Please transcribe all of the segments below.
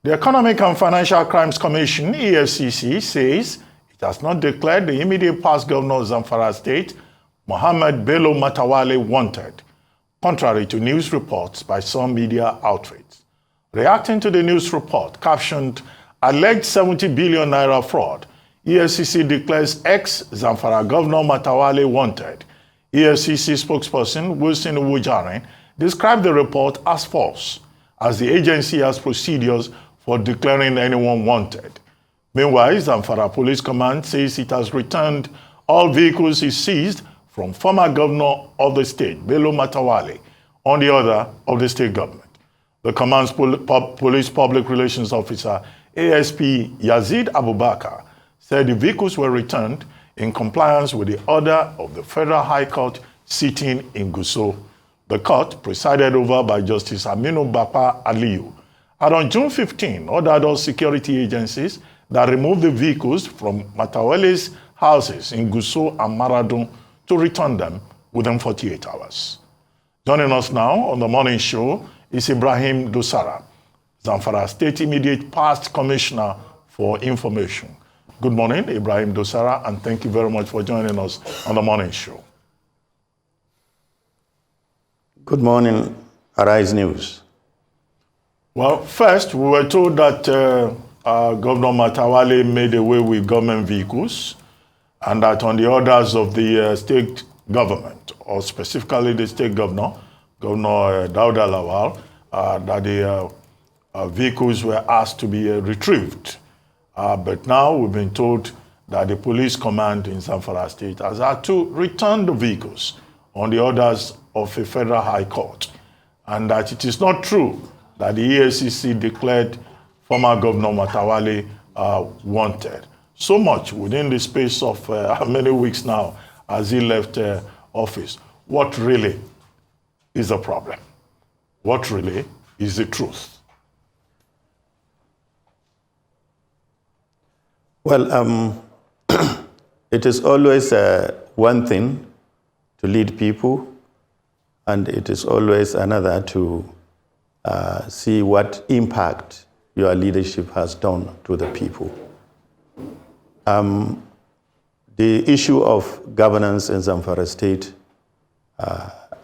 The Economic and Financial Crimes Commission, EFCC, says it has not declared the immediate past governor of Zamfara State, Mohammed Bello Matawalle, wanted, contrary to news reports by some media outlets. Reacting to the news report captioned, "Alleged 70 billion naira fraud, EFCC declares ex-Zamfara Governor Matawalle wanted." EFCC spokesperson Wilson Uwujaren described the report as false, as the agency has procedures for declaring anyone wanted. Meanwhile, Zamfara Police Command says it has returned all vehicles it seized from former governor of the state, Bello Matawalle, on the order of the state government. The command's police public relations officer, ASP Yazid Abubakar, said the vehicles were returned in compliance with the order of the Federal High Court sitting in Gusau. The court, presided over by Justice Aminu Bapa Aliyu, had on June 15 ordered all security agencies that removed the vehicles from Matawalle's houses in Gusau and Maradun to return them within 48 hours. Joining us now on the morning show is Ibrahim Dosara, Zamfara State Immediate Past Commissioner for Information. Good morning, Ibrahim Dosara, and thank you very much for joining us on the morning show. Good morning, Arise News. Well, first, we were told that Governor Matawalle made away with government vehicles and that on the orders of the state government, or specifically the state governor, Governor Dauda Lawal, that the vehicles were asked to be retrieved. But now we've been told that the police command in Zamfara State has had to return the vehicles on the orders of a federal high court, and that it is not true that the EFCC declared former Governor Matawalle wanted. So much within the space of how many weeks now as he left office. What really is the problem? What really is the truth? Well, it is always one thing to lead people, and it is always another to see what impact your leadership has done to the people. The issue of governance in Zamfara State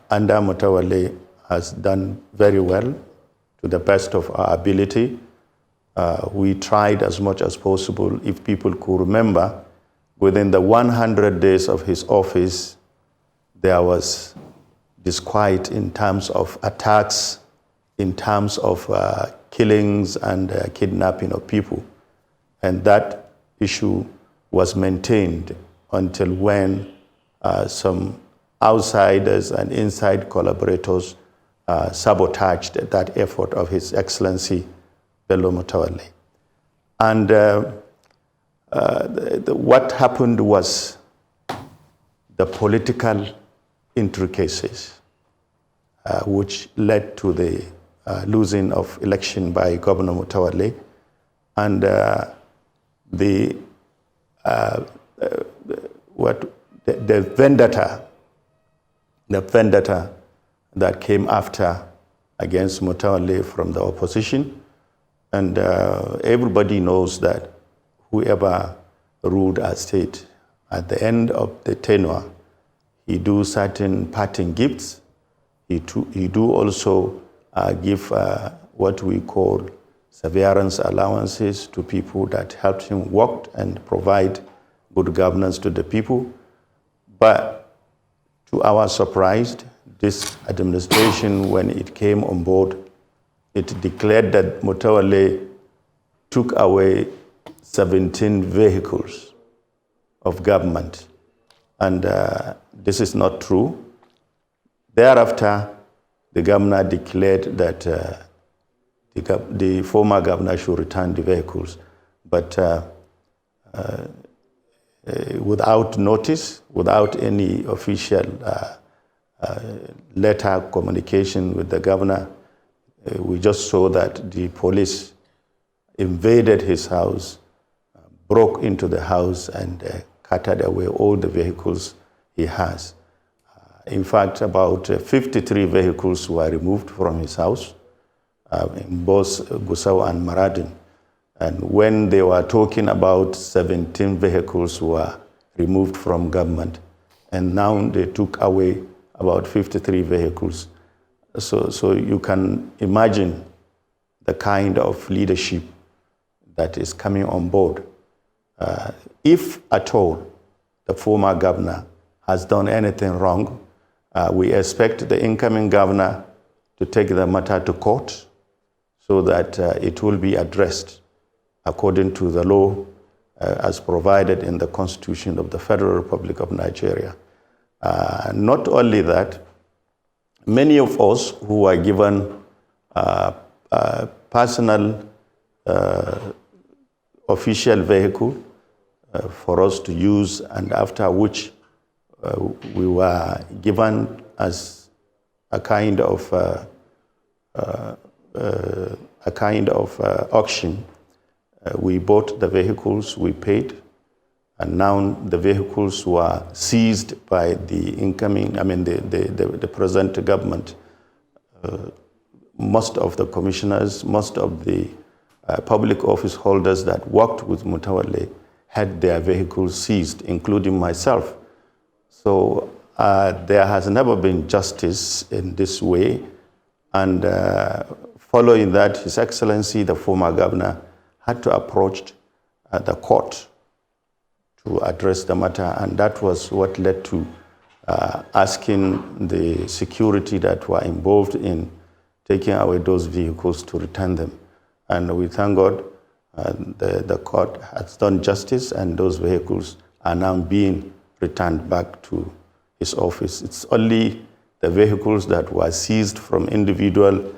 under Matawalle has done very well to the best of our ability. We tried as much as possible, if people could remember, within the 100 days of his office, there was disquiet in terms of attacks, in terms of killings and kidnapping of people. And that issue was maintained until when some outsiders and inside collaborators sabotaged that effort of His Excellency Bello Matawalle. And what happened was the political intricacies which led to the losing of election by Governor Matawalle, and the vendetta that came after against Matawalle from the opposition. And everybody knows that whoever ruled a state, at the end of the tenure, he do certain parting gifts. He do also give what we call severance allowances to people that helped him work and provide good governance to the people. But to our surprise, this administration, when it came on board, it declared that Matawalle took away 17 vehicles of government. And this is not true. Thereafter, the governor declared that the former governor should return the vehicles, but without notice, without any official letter communication with the governor. We just saw that the police invaded his house, broke into the house, and carted away all the vehicles he has. In fact, about 53 vehicles were removed from his house. in both Gusau and Maradin. And when they were talking about 17 vehicles were removed from government, and now they took away about 53 vehicles. So you can imagine the kind of leadership that is coming on board. If at all the former governor has done anything wrong, we expect the incoming governor to take the matter to court so that it will be addressed according to the law as provided in the Constitution of the Federal Republic of Nigeria. Not only that, many of us who are given personal official vehicle for us to use, and after which we were given as a kind of auction. We bought the vehicles, we paid, and now the vehicles were seized by the incoming, the present government. Most of the commissioners, most of the public office holders that worked with Matawalle had their vehicles seized, including myself. So there has never been justice in this way. And following that, His Excellency, the former governor, had to approach the court to address the matter. And that was what led to asking the security that were involved in taking away those vehicles to return them. And we thank God the court has done justice, and those vehicles are now being returned back to his office. It's only the vehicles that were seized from individual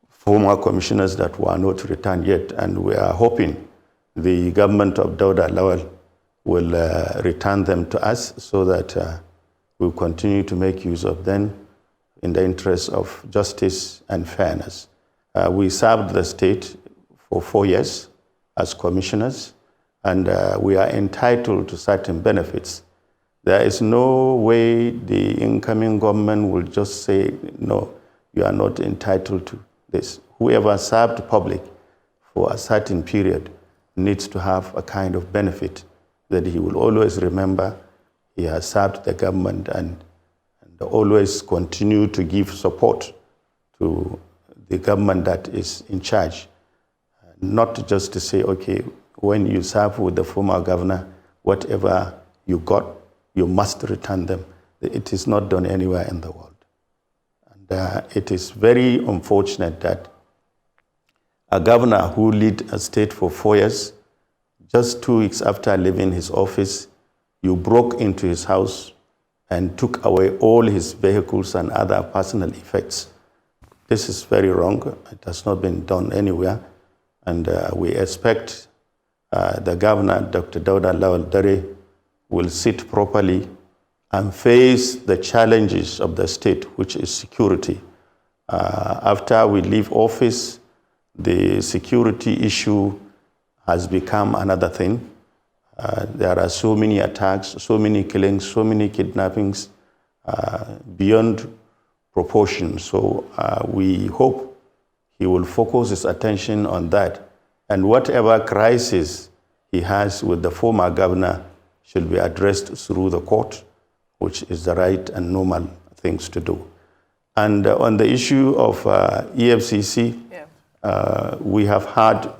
former commissioners that were not returned yet, and we are hoping the government of Dawda Lawal will return them to us so that we'll continue to make use of them in the interest of justice and fairness. We served the state for 4 years as commissioners, and we are entitled to certain benefits. There is no way the incoming government will just say, no, you are not entitled to this. Whoever served public for a certain period needs to have a kind of benefit that he will always remember he has served the government and always continue to give support to the government that is in charge. Not just to say, okay, when you serve with the former governor, whatever you got, you must return them. It is not done anywhere in the world. And it is very unfortunate that a governor who led a state for 4 years, just 2 weeks after leaving his office, you broke into his house and took away all his vehicles and other personal effects. This is very wrong. It has not been done anywhere. And we expect the governor, Dr. Dawda Lawal Dare, will sit properly and face the challenges of the state, which is security. After we leave office, the security issue has become another thing. There are so many attacks, so many killings, so many kidnappings beyond proportion. So we hope he will focus his attention on that. And whatever crisis he has with the former governor should be addressed through the court, which is the right and normal things to do. And on the issue of EFCC, we have heard,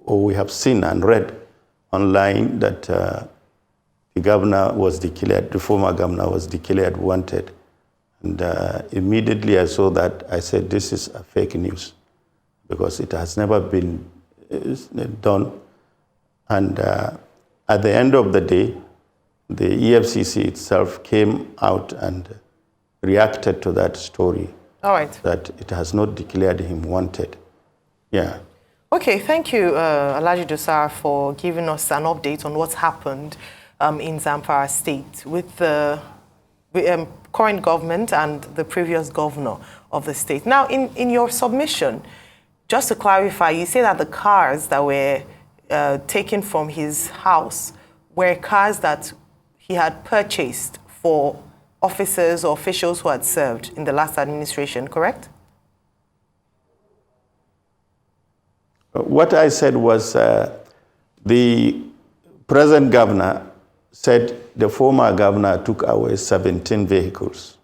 or we have seen and read online that the governor was declared, the former governor was declared wanted. And immediately I saw that, I said, this is a fake news, because it has never been done. And at the end of the day, the EFCC itself came out and reacted to that story. All right. That it has not declared him wanted. Yeah. Okay, thank you, Alhaji Dosara, for giving us an update on what's happened in Zamfara State with the current government and the previous governor of the state. Now, in your submission, just to clarify, you say that the cars that were taken from his house were cars that he had purchased for officers or officials who had served in the last administration, correct? What I said was the present governor said the former governor took away 17 vehicles.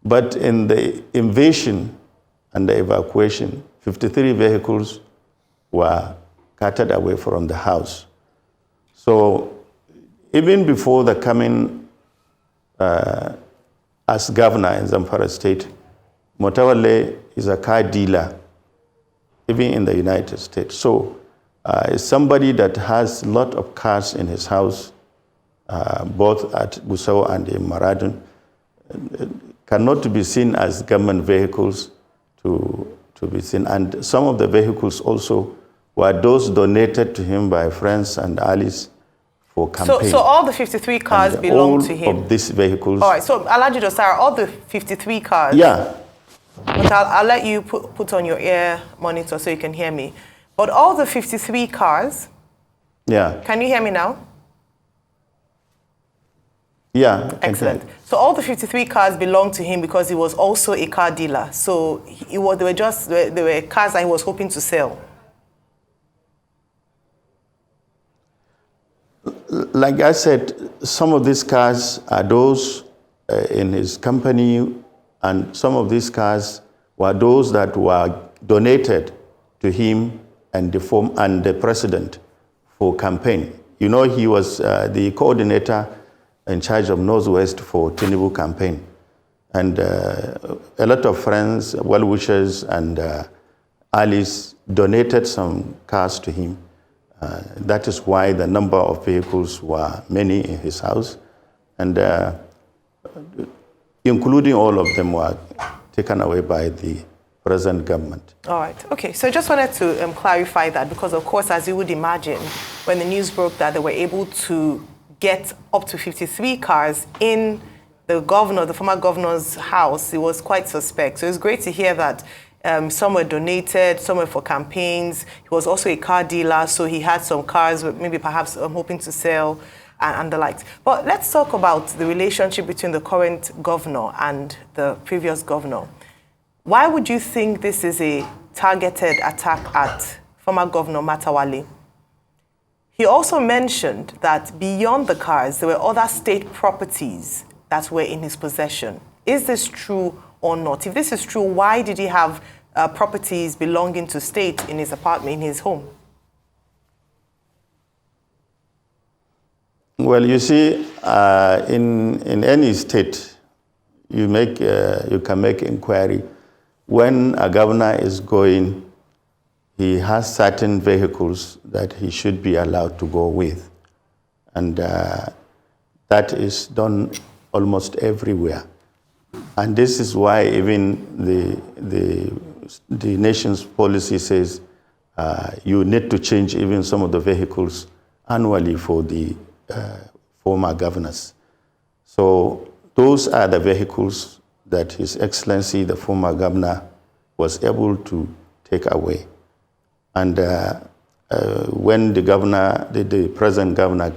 But in the invasion and the evacuation, 53 vehicles were carted away from the house. So even before the coming as governor in Zamfara State, Matawalle is a car dealer, even in the United States. So is somebody that has a lot of cars in his house, both at Gusau and in Maradun, cannot be seen as government vehicles to be seen. And some of the vehicles also were those donated to him by friends and allies for campaign. So all the 53 cars belong to him? All of these vehicles. All right, so Alhaji Dosara, all the 53 cars? Yeah. But I'll let you put on your ear monitor so you can hear me. But all the 53 cars, yeah. Can you hear me now? Yeah. Excellent. So all the 53 cars belong to him because he was also a car dealer. So they were cars that he was hoping to sell. Like I said, some of these cars are those in his company, and some of these cars were those that were donated to him and the president for campaign. You know, he was the coordinator in charge of Northwest for Tinubu campaign. And a lot of friends, well-wishers, and allies donated some cars to him. That is why the number of vehicles were many in his house. And including all of them were taken away by the present government. All right. Okay. So I just wanted to clarify that because, of course, as you would imagine, when the news broke that they were able to get up to 53 cars in the former governor's house, it was quite suspect. So it's great to hear that some were donated, some were for campaigns. He was also a car dealer, so he had some cars, maybe perhaps hoping to sell and the likes. But let's talk about the relationship between the current governor and the previous governor. Why would you think this is a targeted attack at former Governor Matawalle? He also mentioned that beyond the cars, there were other state properties that were in his possession. Is this true or not? If this is true, why did he have properties belonging to state in his apartment, in his home? Well, you see, in any state, you can make inquiry. When a governor is going, he has certain vehicles that he should be allowed to go with. And that is done almost everywhere. And this is why even the nation's policy says you need to change even some of the vehicles annually for the former governors. So those are the vehicles that His Excellency, the former governor, was able to take away. And when the present governor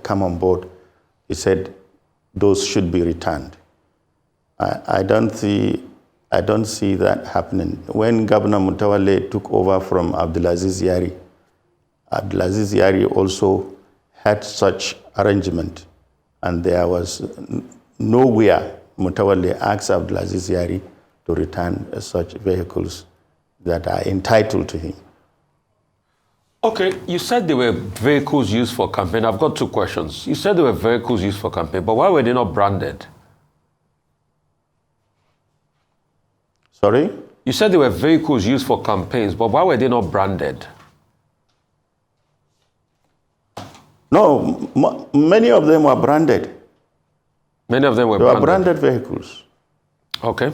came on board, he said those should be returned. I don't see that happening. When Governor Matawalle took over from Abdulaziz Yari also had such arrangement, and there was nowhere Matawalle asked Abdulaziz Yari to return such vehicles that are entitled to him. Okay, you said there were vehicles used for campaign. I've got two questions. You said there were vehicles used for campaign, but why were they not branded? Sorry? You said there were vehicles used for campaigns, but why were they not branded? No, many of them were branded. Many of them were They branded? were branded vehicles. Okay.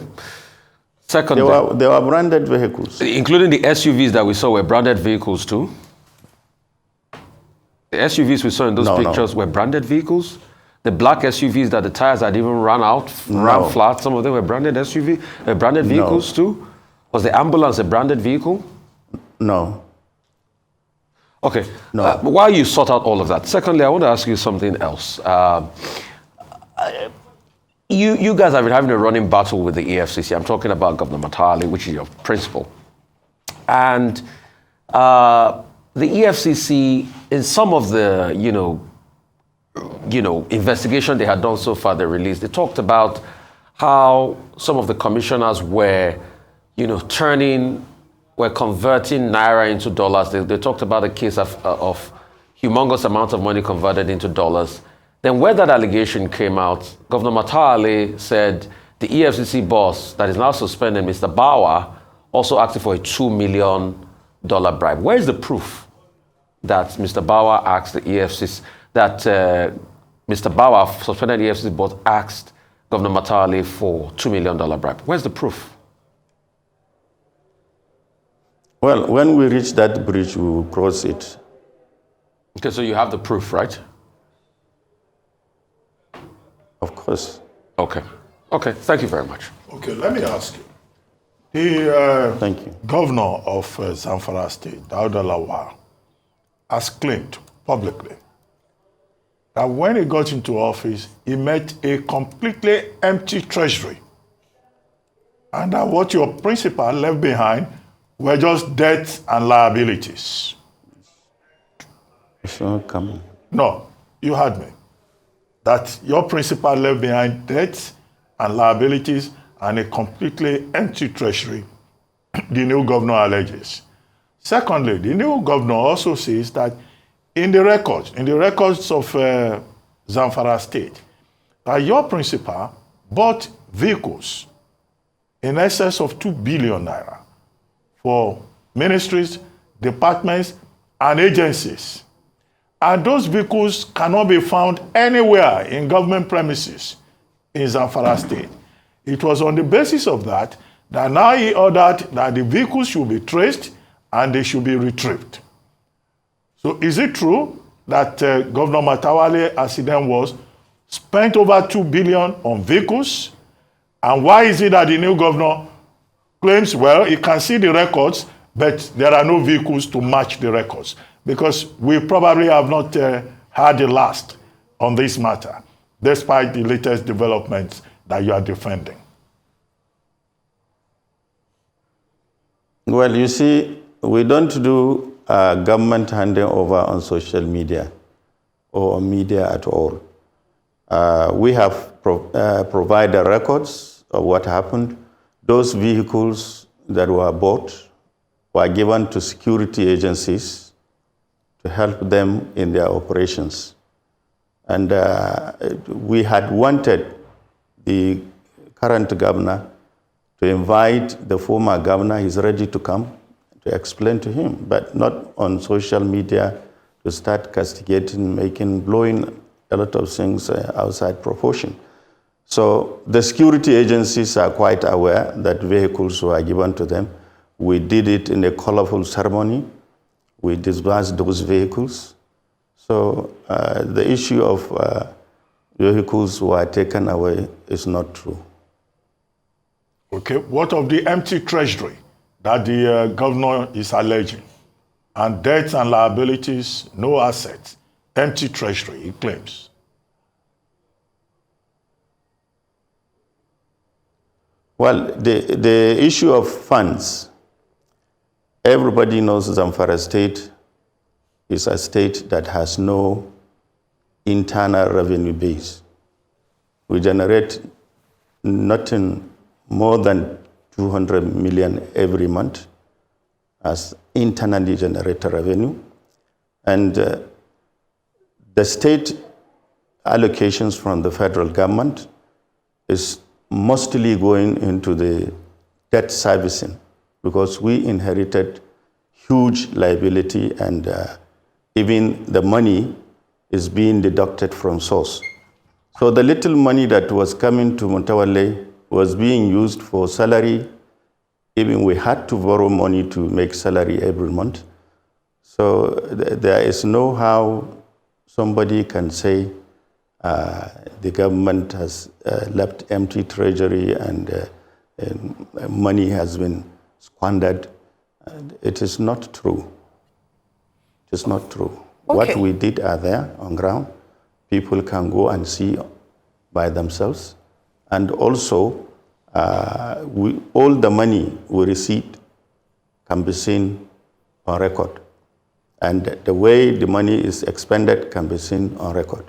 Second, They were branded vehicles. including the SUVs that we saw were branded vehicles too? The SUVs we saw in those pictures were branded vehicles? The black SUVs that the tires had even ran flat, some of them were branded branded vehicles too? Was the ambulance a branded vehicle? No. Okay. No. While you sort out all of that, secondly, I want to ask you something else. You guys have been having a running battle with the EFCC. I'm talking about Governor Matawalle, which is your principal. And the EFCC, in some of the, investigation they had done so far, they released, they talked about how some of the commissioners were, converting naira into dollars. They talked about a case of humongous amounts of money converted into dollars. Then when that allegation came out, Governor Matawalle said the EFCC boss that is now suspended, Mr. Bawa, also asked for a $2 million bribe. Where is the proof that Mr. Bawa asked the EFCC, that Mr. Bawa, suspended EFCC boss, asked Governor Matawalle for $2 million bribe? Where's the proof? Well, when we reach that bridge, we will cross it. Okay, so you have the proof, right? Of course. Okay. Okay, thank you very much. Okay, let me ask you. The Thank you. governor of Zamfara State, Dauda Lawal, has claimed publicly that when he got into office, he met a completely empty treasury. And that what your principal left behind were just debts and liabilities. It's not coming. No, you heard me. That your principal left behind debts and liabilities and a completely empty treasury, the new governor alleges. Secondly, the new governor also says that in the records of Zamfara State, that your principal bought vehicles in excess of 2 billion naira for ministries, departments, and agencies. And those vehicles cannot be found anywhere in government premises in Zamfara State. It was on the basis of that now he ordered that the vehicles should be traced and they should be retrieved. So is it true that Governor Matawalle, as he then was, spent over 2 billion on vehicles? And why is it that the new governor claims, well, he can see the records, but there are no vehicles to match the records? Because we probably have not had the last on this matter, despite the latest developments that you are defending. Well, you see, we don't do government handing over on social media or on media at all. We have provided records of what happened. Those vehicles that were bought were given to security agencies to help them in their operations. And we had wanted the current governor to invite the former governor. He's ready to come to explain to him, but not on social media to start castigating, blowing a lot of things outside proportion. So the security agencies are quite aware that vehicles were given to them. We did it in a colorful ceremony. We disbursed those vehicles. So the issue of vehicles were taken away is not true. Okay, what of the empty treasury that the governor is alleging? And debts and liabilities, no assets, empty treasury, he claims. Well, the issue of funds, everybody knows Zamfara State is a state that has no internal revenue base. We generate nothing more than 200 million every month as internally generated revenue. And the state allocations from the federal government is mostly going into the debt servicing because we inherited huge liability and even the money is being deducted from source. So the little money that was coming to Matawalle was being used for salary. Even we had to borrow money to make salary every month. So there is no how somebody can say the government has left empty treasury and money has been squandered. It is not true. It is not true. Okay. What we did are there on ground. People can go and see by themselves. And also, all the money we received can be seen on record. And the way the money is expended can be seen on record.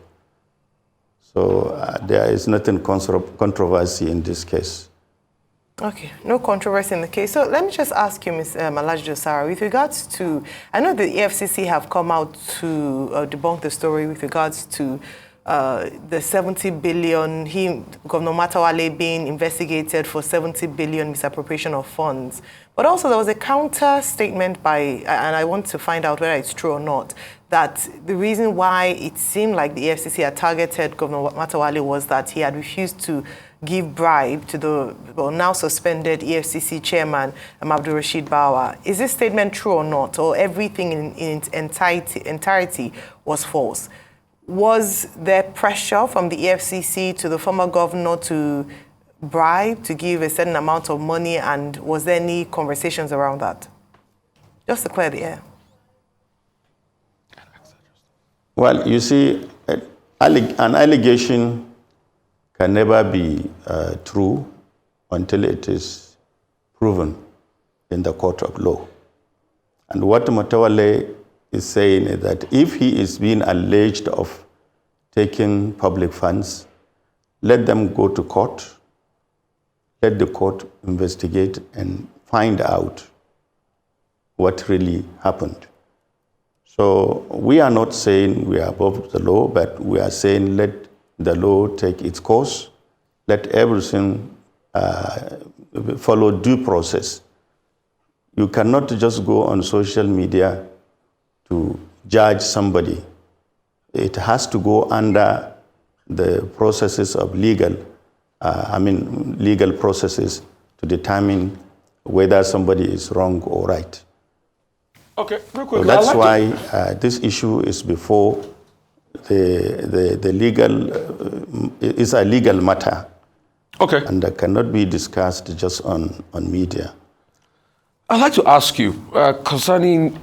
So there is nothing controversy in this case. Okay, no controversy in the case. So let me just ask you, Ms. Alhaji Dosara, with regards to, I know the EFCC have come out to debunk the story with regards to the 70 billion, Governor Matawalle being investigated for 70 billion misappropriation of funds. But also there was a counter statement by, and I want to find out whether it's true or not, that the reason why it seemed like the EFCC had targeted Governor Matawalle was that he had refused to give bribe to the now suspended EFCC chairman, Abdul Rashid Bawa. Is this statement true or not? Or everything in its entirety was false? Was there pressure from the EFCC to the former governor to bribe, to give a certain amount of money, and was there any conversations around that? Just to clear the air. Well, you see, an allegation can never be true until it is proven in the court of law. And what Matawalle is saying is that if he is being alleged of taking public funds, let them go to court, let the court investigate and find out what really happened. So we are not saying we are above the law, but we are saying let the law take its course, let everything follow due process. You cannot just go on social media to judge somebody. It has to go under the processes of legal processes to determine whether somebody is wrong or right. Okay, real quick. So that's why this issue is before the legal, it's a legal matter. Okay. And that cannot be discussed just on media. I'd like to ask you concerning,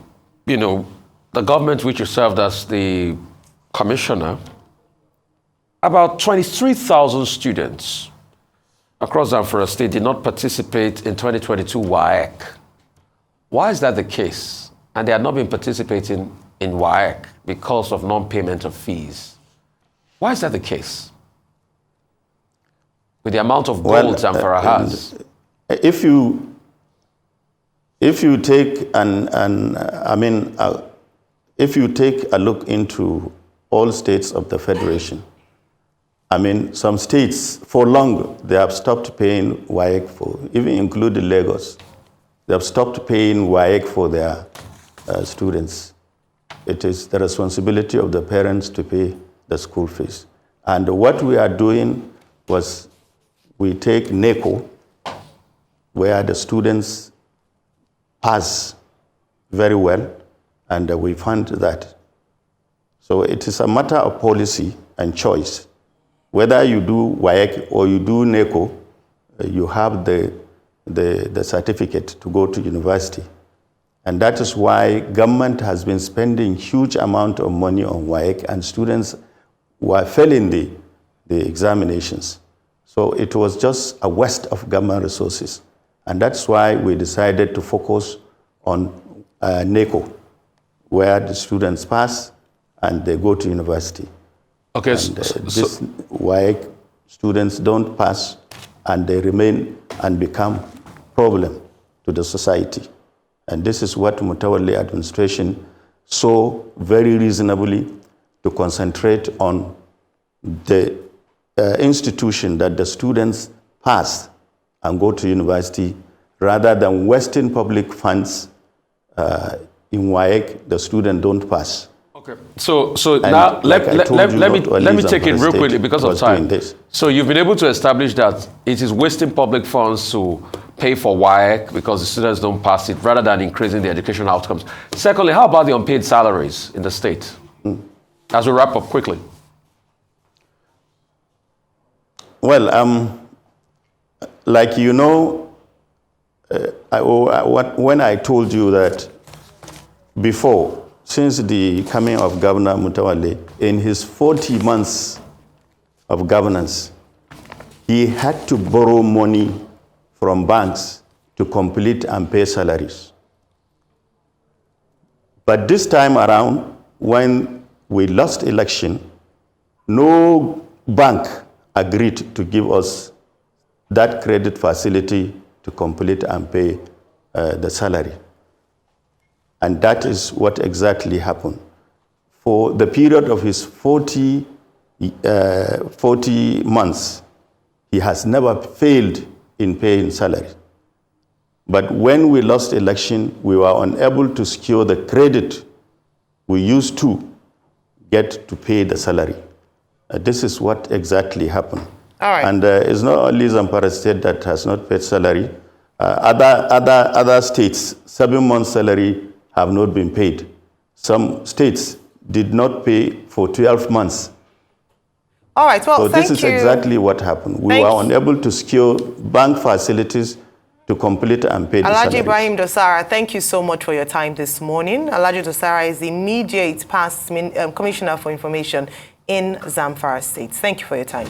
the government which you served as the commissioner, about 23,000 students across Zamfara State did not participate in 2022 WAEC. Why is that the case? And they had not been participating in WAEC because of non-payment of fees. Why is that the case? With the amount of gold Zamfara has. If you take if you take a look into all states of the Federation, some states for long they have stopped paying WAEC for, even including Lagos. They have stopped paying WAEC for their students. It is the responsibility of the parents to pay the school fees. And what we are doing was we take NECO, where the students pass very well, and we fund that. So it is a matter of policy and choice. Whether you do WAEC or you do NECO, you have the certificate to go to university. And that is why government has been spending huge amount of money on WAEC, and students were failing the examinations. So it was just a waste of government resources. And that's why we decided to focus on NECO, where the students pass and they go to university. Okay, and, this WAEC students don't pass and they remain and become problem to the society. And this is what Matawalle administration saw very reasonably to concentrate on the institution that the students pass and go to university, rather than wasting public funds in WAEC, the student don't pass. Okay. So now let me take it real quickly because of time. So you've been able to establish that it is wasting public funds to pay for WAEC because the students don't pass it, rather than increasing the educational outcomes. Secondly, how about the unpaid salaries in the state? As we wrap up quickly. Well, like when I told you that before, since the coming of Governor Matawalle, in his 40 months of governance, he had to borrow money from banks to complete and pay salaries. But this time around, when we lost election, no bank agreed to give us that credit facility to complete and pay the salary. And that is what exactly happened. For the period of his 40 months, he has never failed in paying salary. But when we lost election, we were unable to secure the credit we used to get to pay the salary. This is what exactly happened. All right. And it's not only Zamfara State that has not paid salary. Other states, 7 months' salary have not been paid. Some states did not pay for 12 months. All right, well, so thank you. This is exactly what happened. We were unable to secure bank facilities to complete and pay the salaries. Ibrahim Dosara, thank you so much for your time this morning. Alhaji Dosara is the immediate past Commissioner for Information in Zamfara State. Thank you for your time.